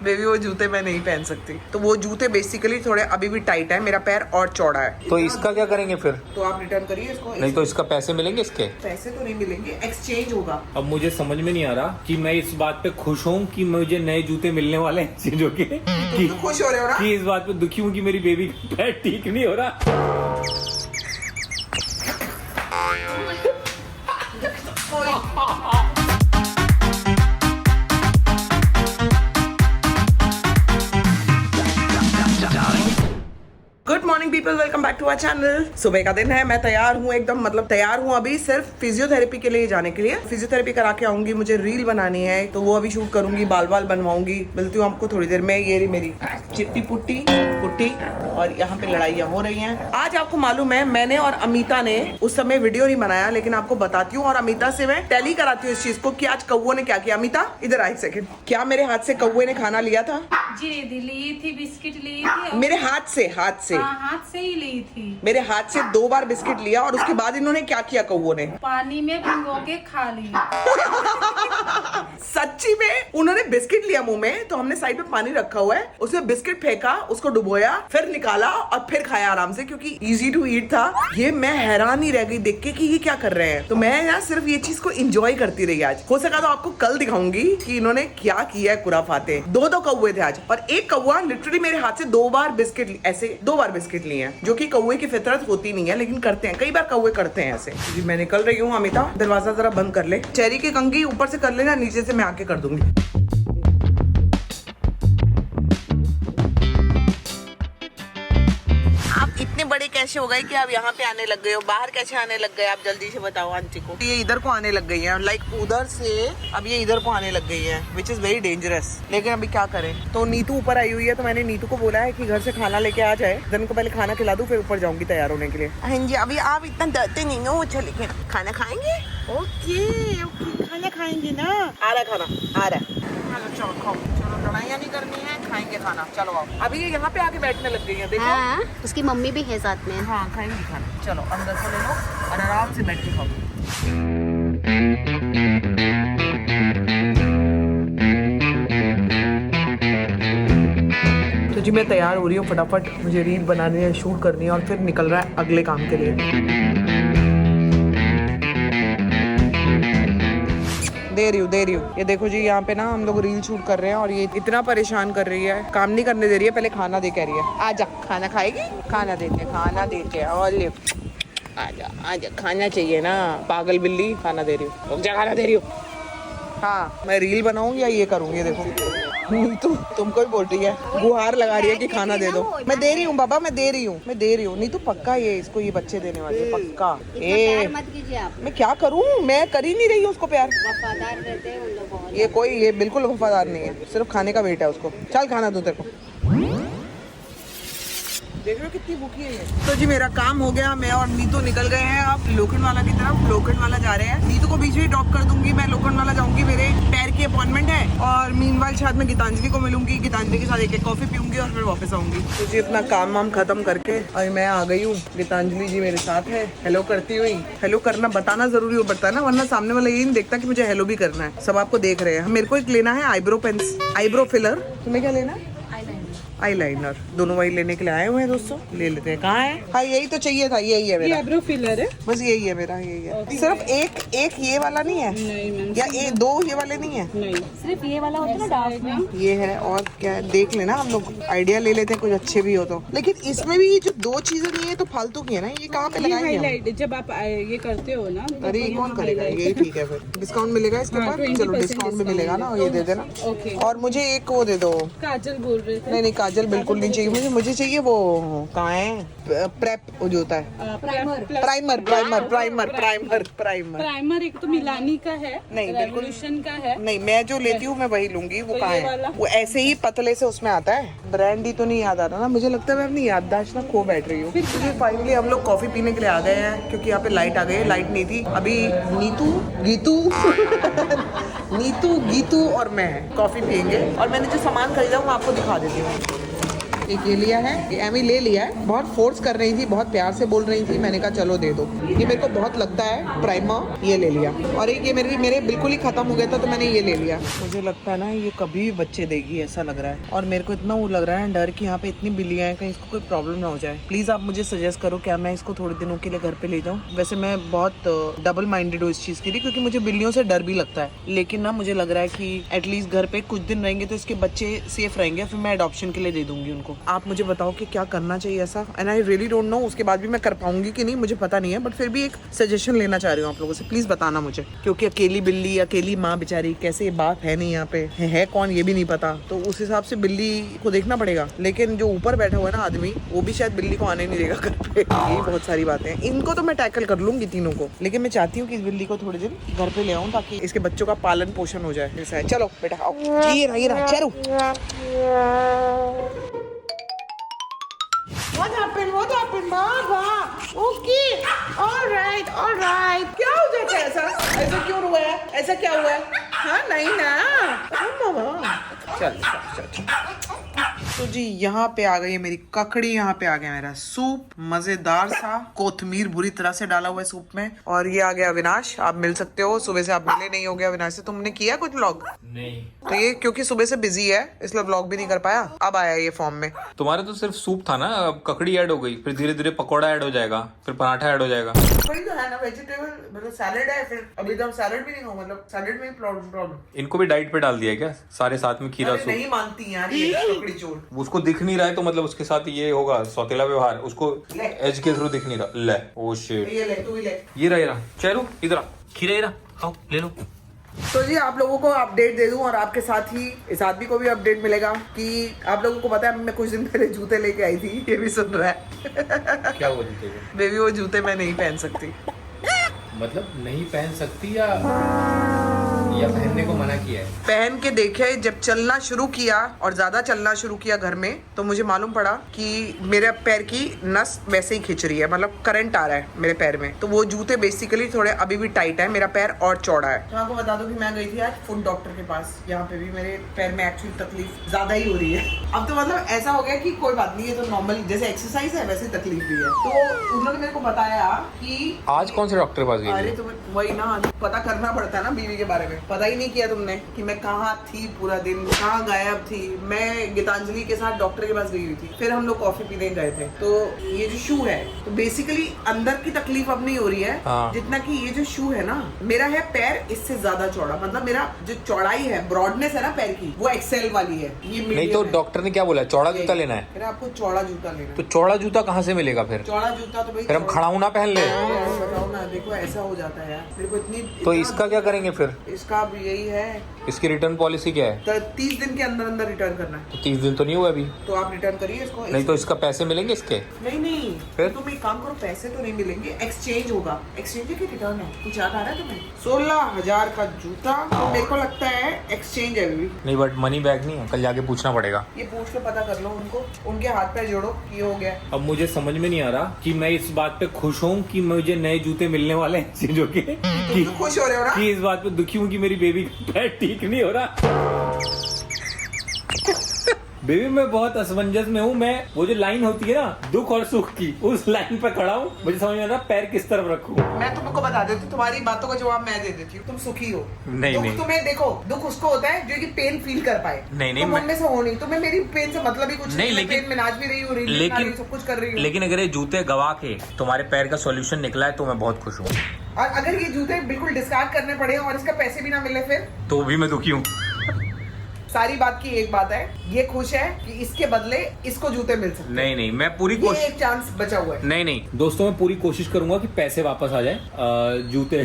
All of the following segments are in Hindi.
बेबी वो जूते मैं नहीं पहन सकती, तो वो जूते बेसिकली थोड़े अभी भी टाइट है, मेरा पैर और चौड़ा है। तो इसका क्या करेंगे फिर? तो आप रिटर्न करिए इसको। नहीं तो इसका पैसे मिलेंगे इसके? पैसे तो नहीं मिलेंगे, एक्सचेंज होगा। अब मुझे समझ में नहीं आ रहा कि मैं इस बात पे खुश हूँ कि मुझे नए जूते मिलने वाले हैं चीजों के, कि खुश हो रहे हो ना? कि इस बात पे दुखी हूँ कि मेरी बेबी का पैर ठीक नहीं हो रहा। Good morning people, welcome back to our channel. सुबह का दिन है, मैं तैयार हूँ एकदम, मतलब तैयार हूँ अभी सिर्फ फिजियोथेरेपी के लिए जाने के लिए। फिजियोथेरेपी करा के आऊंगी, मुझे रील बनानी है तो वो अभी शूट करूंगी, बाल बाल बनवाऊंगी। मिलती हूँ आपको थोड़ी देर में। ये रही मेरी चिट्टी पुट्टी पुट्टी, और यहाँ पे लड़ाइयाँ हो रही हैं। आज आपको मालूम है, मैंने और अमिता ने उस समय वीडियो नहीं बनाया, लेकिन आपको बताती हूँ और अमिता से मैं टैली कराती हूँ इस चीज को कि आज कौवे ने क्या किया। अमिता इधर आई सेकंड, क्या मेरे हाथ से कौवे ने खाना लिया था? जी ली थी, बिस्किट ली थी। मेरे हाथ से हाथ से ही ली थी। मेरे हाथ से 2 बार बिस्किट लिया, और उसके बाद इन्होंने क्या किया कौवों ने? पानी में भिगो के खा ली। सच्ची में उन्होंने बिस्किट लिया मुंह में, तो हमने साइड में पानी रखा हुआ है, उसमें बिस्किट फेंका, उसको डुबोया, फिर निकाला और फिर खाया आराम से, क्योंकि इजी टू ईट था। ये मैं हैरान ही रह गई देख के कि ये क्या कर रहे हैं। तो मैं यहाँ सिर्फ ये चीज को एंजॉय करती रही। आज हो सका तो आपको कल दिखाऊंगी कि इन्होंने क्या किया है। कुराफाते 2 कौवे थे आज, और एक कौवा लिटरली मेरे हाथ से 2 बार बिस्किट, ऐसे 2 बार बिस्किट लिए हैं, जो कि कौवे की फितरत होती नहीं है, लेकिन करते हैं, कई बार कौवे करते हैं ऐसे। जी मैं निकल रही हूँ। अमिता दरवाजा जरा बंद कर ले। चेरी की कंघी ऊपर से कर लेना, नीचे से मैं आके कर दूंगी। आप इतने बड़े कैसे हो गए कि आप यहाँ पे आने लग गए हो? बाहर कैसे आने लग गए आप? जल्दी से बताओ आंटी को। ये इधर को आने लग गई है, लाइक उधर से अब ये इधर को आने लग गई है, विच इज वेरी डेंजरस। लेकिन अभी क्या करें? तो नीतू ऊपर आई हुई है, तो मैंने नीतू को बोला है कि घर से खाना लेके आ जाए, दिन को पहले खाना खिला दूं, फिर ऊपर जाऊंगी तैयार होने के लिए। हाँ जी, अभी आप इतना डरते नहीं हो। चलिए खाना खाएंगे। ओके ओके, खाना खाएंगे ना? आ रहा खाना, आ रहा। चलो खाओ, चलो लड़ाइयाँ नहीं करनी है, खाएंगे खाना। चलो आओ। अभी ये यहाँ पे आके बैठने लग गई है, देखो। हाँ, उसकी मम्मी भी है साथ में। हाँ खाएंगी खाना। चलो अंदर से ले लो और आराम से बैठ के खाओ। तो जी मैं तैयार हो रही हूँ फटाफट, मुझे रील बनानी है, शूट करनी है, और फिर निकल रहा है अगले काम के लिए। दे रही हूँ। ये देखो जी, यहाँ पे ना हम लोग रील शूट कर रहे हैं, और ये इतना परेशान कर रही है, काम नहीं करने दे रही है, पहले खाना दे कह रही है। आजा खाना खाएगी, खाना देते और ले। आजा खाना चाहिए ना, पागल बिल्ली। खाना दे रही हूँ, रुक जा, खाना दे रही हूँ। हाँ मैं रील बनाऊंगी या ये करूंगी? देखो तुमको ही बोल रही है, गुहार लगा रही है कि खाना दे दो। मैं दे रही हूँ बाबा, मैं दे रही हूँ। नहीं तो पक्का ये इसको ये बच्चे देने वाले पक्का। मत कीजिए आप। मैं क्या करूँ? मैं कर ही नहीं रही हूँ उसको प्यार। वफादार रहते हैं उन लोग बहुत। ये बिल्कुल वफादार नहीं है, सिर्फ खाने का वेट है उसको। चल खाना दूं तेरे को। देख रहे हो कितनी भूखी है ये। तो जी मेरा काम हो गया, मैं और नीतू निकल गए हैं अब लोखंडवाला की तरफ। लोखंडवाला जा रहे हैं, नीतू को बीच में ड्रॉप कर दूंगी, मैं लोखंडवाला जाऊंगी, मेरे पैर की अपॉइंटमेंट है। और मीनवाइल शायद मैं गीतांजलि को मिलूंगी, गीतांजलि के साथ एक कॉफी पीऊंगी और फिर वापस आऊंगी। तो जी अपना काम वाम खत्म करके और मैं आ गई हूँ। गीतांजलि जी मेरे साथ है, हेलो करती हुई। हेलो करना बताना जरूरी हो पड़ता है ना, वरना सामने वाला यही नहीं देखता कि मुझे हेलो भी करना है। सब आपको देख रहे हैं। मेरे को एक लेना है आईब्रो पेंस, आईब्रो फिलर। तुम्हें क्या लेना है? आईलाइनर। दोनों वही लेने के लिए आए हुए हैं दोस्तों, ले लेते हैं। कहाँ है? हाँ यही तो चाहिए था, यही है मेरा आईब्रो फिलर है, बस यही है मेरा, यही है। सिर्फ एक ये वाला नहीं है? नहीं मैम, या 2 ये वाले नहीं है? नहीं सिर्फ ये वाला होता है ना डार्क में। ये है, और क्या है देख लेना, हम लोग आइडिया ले लेते हैं कुछ अच्छे भी हो तो। लेकिन इसमें भी जो 2 चीजें नहीं है तो फालतू की है ना, ये कहाँ पे लगाएंगे हम? हाईलाइट जब आप ये करते हो ना। अरे ये कौन करेगा? यही ठीक है, फिर डिस्काउंट मिलेगा इसके ऊपर। चलो डिस्काउंट भी मिलेगा ना, ये दे देना। ओके। और मुझे एक वो दे दो। काजल बोल रहे थे। नहीं काजल बिल्कुल नहीं चाहिए मुझे चाहिए वो, कहाँ है प्रेप वो जो होता है, प्राइमर। एक तो मिलानी का है, नहीं बिल्कुल का है। नहीं, मैं जो लेती हूँ मैं वही लूंगी। वो कहाँ है? वो ऐसे ही पतले से उसमें आता है, ब्रांड ही तो नहीं याद आ रहा ना। मुझे लगता है मैं अपनी याददाश्त ना खो बैठ रही हूँ। फिर फाइनली हम लोग कॉफी पीने के लिए आ गए हैं, क्योंकि यहाँ पे लाइट आ गई है। लाइट नहीं थी अभी। नीतू गीतू और मैं कॉफी पियेंगे, और मैंने जो सामान खरीदा वो आपको दिखा देती हूँ। एक ये लिया है, ये एमी ले लिया है। बहुत फोर्स कर रही थी, बहुत प्यार से बोल रही थी, मैंने कहा चलो दे दो। ये मेरे को बहुत लगता है प्राइमर, ये ले लिया। और एक ये मेरे बिल्कुल ही खत्म हो गया था तो मैंने ये ले लिया। मुझे लगता है ना ये कभी भी बच्चे देगी ऐसा लग रहा है। और मेरे को इतना वो लग रहा है डर कि यहाँ पे इतनी बिल्लियाँ हैं, कहीं इसको कोई प्रॉब्लम ना हो जाए। प्लीज आप मुझे सजेस्ट करो क्या मैं इसको थोड़े दिनों के लिए घर पे ले जाऊँ। वैसे मैं बहुत डबल माइंडेड हूँ इस चीज के लिए, क्योंकि मुझे बिल्लियों से डर भी लगता है, लेकिन ना मुझे लग रहा है कि एटलीस्ट घर पे कुछ दिन रहेंगे तो इसके बच्चे सेफ रहेंगे, फिर मैं अडॉप्शन के लिए दे दूंगी उनको। आप मुझे बताओ कि क्या करना चाहिए ऐसा, and I really don't know उसके बाद भी मैं कर पाऊंगी कि नहीं मुझे पता नहीं है, बट फिर भी एक सजेशन लेना चाह रही हूँ आप लोगों से, प्लीज बताना मुझे। क्योंकि अकेली बिल्ली, अकेली माँ बेचारी, कैसे बाप है नहीं यहाँ पे, है कौन ये भी नहीं पता, तो उस हिसाब से बिल्ली को देखना पड़ेगा। लेकिन जो ऊपर बैठा हुआ है ना आदमी, वो भी शायद बिल्ली को आने नहीं देगा घर पे। यही बहुत सारी बातें हैं। इनको तो मैं टैकल कर लूंगी तीनों को, लेकिन मैं चाहती हूँ कि इस बिल्ली को थोड़े दिन घर पे ले आऊँ ताकि इसके बच्चों का पालन पोषण हो जाए। ऐसा है, चलो बेटा आओ। ये रहा चलो। What happened, Baba? Okay, all right. क्या हो जाता है ऐसा? ऐसा क्यों हुआ है? ऐसा क्या हुआ है? हाँ नहीं ना। मामा। चल। तो जी यहाँ पे आ गई है मेरी ककड़ी, यहाँ पे आ गया मेरा सूप, मजेदार सा, कोथमीर बुरी तरह से डाला हुआ है सूप में। और ये आ गया अविनाश, आप मिल सकते हो, सुबह से आप मिले नहीं हो गया अविनाश से। तुमने किया कुछ व्लॉग? नहीं। तो ये क्योंकि सुबह से बिजी है इसलिए व्लॉग भी नहीं कर पाया, अब आया ये फॉर्म में। तुम्हारा तो सिर्फ सूप था ना, अब ककड़ी ऐड हो गई, फिर धीरे धीरे पकौड़ा ऐड हो जाएगा, फिर पराठा ऐड हो जाएगा। ककड़ी तो है ना वेजिटेबल, मतलब सैलेड है, फिर अभी तो हम सैलेड भी नहीं खाओ, मतलब सैलेड में प्रॉब्लम। इनको भी डाइट पे डाल दिया क्या सारे साथ में खीरा सूप? नहीं मानती यार ये ककड़ी चोर। उसको दिख नहीं रहा है तो मतलब उसके साथ ये होगा सौतेला व्यवहार, उसको एज के थ्रू दिख नहीं रहा। ले ओ शिट, ये ले तू भी ले। ये रहा चलो इधर आ, खीरा ये रहा, आओ ले लो। तो जी आप लोगों को अपडेट दे दूं और आपके साथ ही इस आदमी को भी अपडेट मिलेगा कि आप लोगों को पता है मैं कुछ दिन पहले जूते लेके आई थी, ये भी सुन रहा है। क्या वो जूते बेबी वो जूते मैं नहीं पहन सकती। मतलब नहीं पहन सकती या पहनने को मना किया है? पहन के देखे, जब चलना शुरू किया और ज्यादा चलना शुरू किया घर में, तो मुझे मालूम पड़ा कि मेरे पैर की नस वैसे ही खिंच रही है, मतलब करंट आ रहा है मेरे पैर में। तो वो जूते बेसिकली थोड़े अभी भी टाइट है, मेरा पैर और चौड़ा है। तो आपको बता दूं कि मैं गई थी आज फुट डॉक्टर के पास, यहाँ पे भी मेरे पैर में एक्चुअली तकलीफ ज्यादा ही हो रही है। अब तो मतलब ऐसा हो गया कि कोई बात नहीं, ये तो नॉर्मल जैसे एक्सरसाइज है वैसे तकलीफ भी है। तो उन्होंने मेरे को बताया कि आज कौन से डॉक्टर के पास गई? अरे तो वही ना, पता करना पड़ता है ना बीवी के बारे में। पता ही नहीं किया तुमने कि मैं कहाँ थी पूरा दिन, कहाँ गायब थी। मैं गीतांजलि के साथ डॉक्टर के पास गई हुई थी, फिर हम लोग कॉफी पीने गए थे। तो ये जो शू है, तो बेसिकली अंदर की तकलीफ अब नहीं हो रही है, जितना कि ये जो शू है ना, मेरा है पैर इससे ज्यादा चौड़ा, मतलब मेरा जो चौड़ाई है, ब्रॉडनेस है ना पैर की, वो एक्सेल वाली है। ये नहीं तो डॉक्टर ने क्या बोला, चौड़ा जूता लेना है? फिर आपको चौड़ा जूता लेना। तो चौड़ा जूता कहाँ से मिलेगा फिर? चौड़ा जूता तो भाई फिर हम खड़ाऊ ना पहन ले। बताओ ना, देखो ऐसा हो जाता है यार, मेरे को इतनी। तो इसका क्या करेंगे फिर? इसका अब यही है, इसकी रिटर्न पॉलिसी क्या है? 30 दिन के अंदर अंदर रिटर्न करना है। तो 30 दिन तो नहीं हुआ अभी, तो आप रिटर्न करिए इसको। नहीं तो इसका पैसे मिलेंगे इसके? नहीं फिर तुम एक काम करो, पैसे तो नहीं मिलेंगे, एक्सचेंज होगा। एक्सचेंज की रिटर्न है, कुछ याद आ रहा है तुम्हें? 16,000 का जूता, तो मेरे को लगता है एक्सचेंज है अभी। नहीं बट मनी बैग नहीं है, कल जाके पूछना पड़ेगा। ये पूछ के पता कर लो उनको, उनके हाथ पैर जोड़ो, ये हो गया। अब मुझे समझ में नहीं आ रहा कि मैं इस बात पे खुश हूँ कि मुझे नए जूते मिलने वाले हैं, जो कि तुम खुश हो रहे हो ना? कि इस बात पे दुखी हूँ कि मेरी बेबी का पैर ठीक नहीं हो रहा। बेबी मैं बहुत असमंजस में हूँ। मैं वो जो लाइन होती है ना दुख और सुख की, उस लाइन पे खड़ा हूँ। मुझे समझ में आ रहा पैर किस तरफ रखूँ। मैं तुमको बता देती हूँ, तुम्हारी बातों का जवाब मैं दे देती हूँ। तुम सुखी हो। नहीं तुम्हें देखो, दुख उसको होता है जो कि पेन फील कर पाए। नहीं तुम उनमें से हो नहीं, तुम्हें मेरी पेन से मतलब ही कुछ नहीं। लेकिन पेन में नाच भी रही हूँ, लेकिन सब कुछ कर रही हूँ। लेकिन अगर ये जूते गवा के तुम्हारे पैर का सॉल्यूशन निकला है तो मैं बहुत खुश हूँ। और अगर ये जूते बिल्कुल डिस्कार्ड करने पड़े और इसका पैसे भी ना मिले फिर तो भी मैं दुखी हूँ। सारी बात की एक बात है, ये खुश है कि इसके बदले इसको जूते मिल सकते। नहीं मैं पूरी ये एक चांस बचा हुआ है। नहीं दोस्तों, मैं पूरी कोशिश करूंगा कि पैसे वापस आ जाए, जूते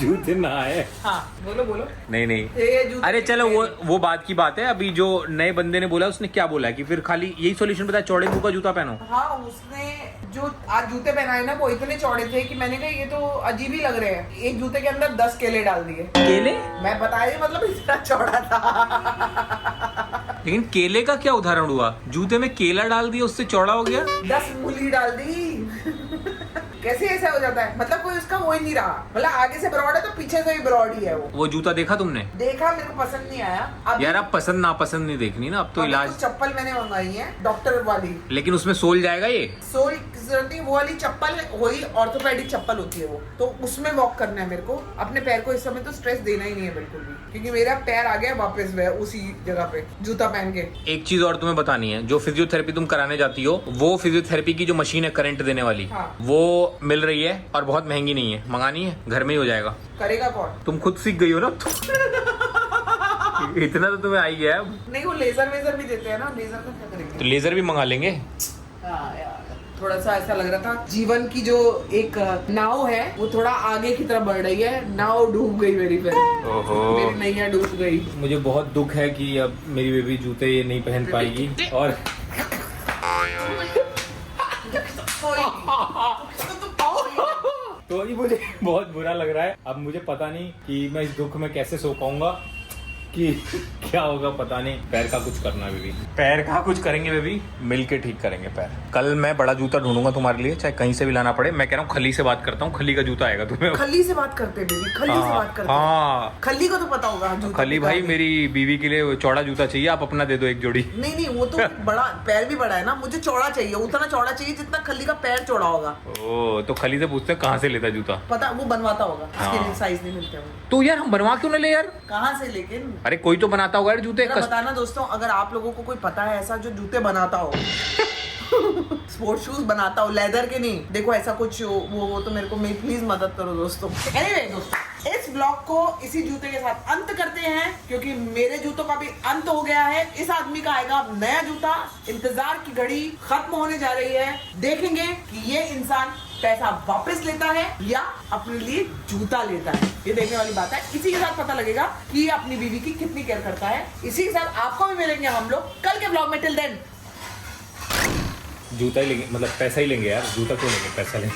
जूते ना आए। हाँ बोलो। नहीं अरे चलो वो बात की बात है। अभी जो नए बंदे ने बोला उसने क्या बोला कि फिर खाली यही सॉल्यूशन बताया, चौड़े मुंह का जूता पहनो। हाँ उसने जो आज जूते पहनाए ना वो इतने चौड़े थे कि मैंने कहा ये तो अजीब ही लग रहे हैं। एक जूते के अंदर 10 केले डाल दिए। केले? मैं बताया मतलब इतना चौड़ा था। लेकिन केले का क्या उदाहरण हुआ? जूते में केला डाल दिया उससे चौड़ा हो गया? 10 मूली डाल दी। कैसे ऐसा हो जाता है? मतलब कोई उसका वो ही नहीं रहा, मतलब आगे से ब्रॉड है तो पीछे से भी ब्रॉड ही है वो जूता देखा तुमने? देखा, मेरे को पसंद नहीं आया। अब यार आप पसंद नापसंद नहीं देखनी ना, अब तो इलाज। चप्पल मैंने मंगाई है डॉक्टर वाली, लेकिन उसमें सोल जाएगा ये? सोल की जरूरत नहीं, वो वाली चप्पल वही ऑर्थोपेडिक चप्पल होती है वो, तो उसमें वॉक करना है मेरे को। अपने पैर को इस समय तो स्ट्रेस देना ही नहीं है बिल्कुल भी, क्योंकि मेरा पैर आ गया वापस वह उसी जगह पे जूता पहन के। एक चीज और तुम्हें बतानी है, जो फिजियोथेरेपी तुम कराने जाती हो, वो फिजियोथेरेपी की जो मशीन है करंट देने वाली, हाँ। वो मिल रही है और बहुत महंगी नहीं है, मंगानी है, घर में ही हो जाएगा। करेगा कौन? तुम खुद सीख गई हो ना इतना तो तुम्हें आ ही गया अब। नहीं, वो लेजर वेजर भी देते हैं ना, लेजर का क्या करेंगे? तो लेजर भी मंगा लेंगे। हाँ यार, थोड़ा सा ऐसा लग रहा था जीवन की जो एक नाव है वो थोड़ा आगे की तरफ बढ़ रही है, नाव डूब गई मेरी, फिर मेरी नैया डूब गई। मुझे बहुत दुख है कि अब मेरी बेबी जूते ये नहीं पहन पाएगी, और तो ये मुझे बहुत बुरा लग रहा है। अब मुझे पता नहीं कि मैं इस दुख में कैसे सो पाऊंगा, कि क्या होगा पता नहीं। पैर का कुछ करना है बेबी, पैर का कुछ करेंगे बेबी, मिलके ठीक करेंगे पैर। कल मैं बड़ा जूता ढूंढूंगा तुम्हारे लिए, चाहे कहीं से भी लाना पड़े। मैं कह रहा हूँ खली से बात करता हूँ, खली का जूता आएगा तुम्हें। खली से बात करते हैं बेबी, खली से बात करते हैं। हाँ, खली को तो पता होगा जूता खली भाई मेरी बीवी के लिए चौड़ा जूता चाहिए, आप अपना दे दो एक जोड़ी। नहीं, वो तो बड़ा, पैर भी बड़ा है ना, मुझे चौड़ा चाहिए, उतना चौड़ा चाहिए जितना खली का पैर चौड़ा होगा। ओ, तो खली से पूछते हैं कहाँ से लेता जूता, पता, वो बनवाता होगा, हाँ। इसके साइज नहीं मिलते वो। तो यार हम बनवा क्यों ना ले यार? कहाँ से लेकिन? अरे कोई तो बनाता होगा यार जूते। जरा बताना दोस्तों, अगर आप लोगों को कोई पता है ऐसा जो जूते बनाता हो स्पोर्ट्स शूज बनाता हो, लेदर के नहीं, देखो ऐसा कुछ वो तो मेरे को प्लीज मदद करो दोस्तों। एनीवे दोस्तों, इस ब्लॉग को इसी जूते के साथ अंत करते हैं, क्योंकि मेरे जूतों का भी अंत हो गया है। इस आदमी का आएगा अब नया जूता, इंतजार की घड़ी खत्म होने जा रही है। देखेंगे कि ये इंसान पैसा वापस लेता है या अपने लिए जूता लेता है, ये देखने वाली बात है। इसी के साथ पता लगेगा कि ये अपनी बीवी की कितनी केयर करता है। इसी के साथ आपको भी मिलेंगे हम लोग कल के ब्लॉग में। टिल देन जूता ही लेंगे, मतलब पैसा ही लेंगे यार, जूता क्यों लेंगे, पैसा लेंगे।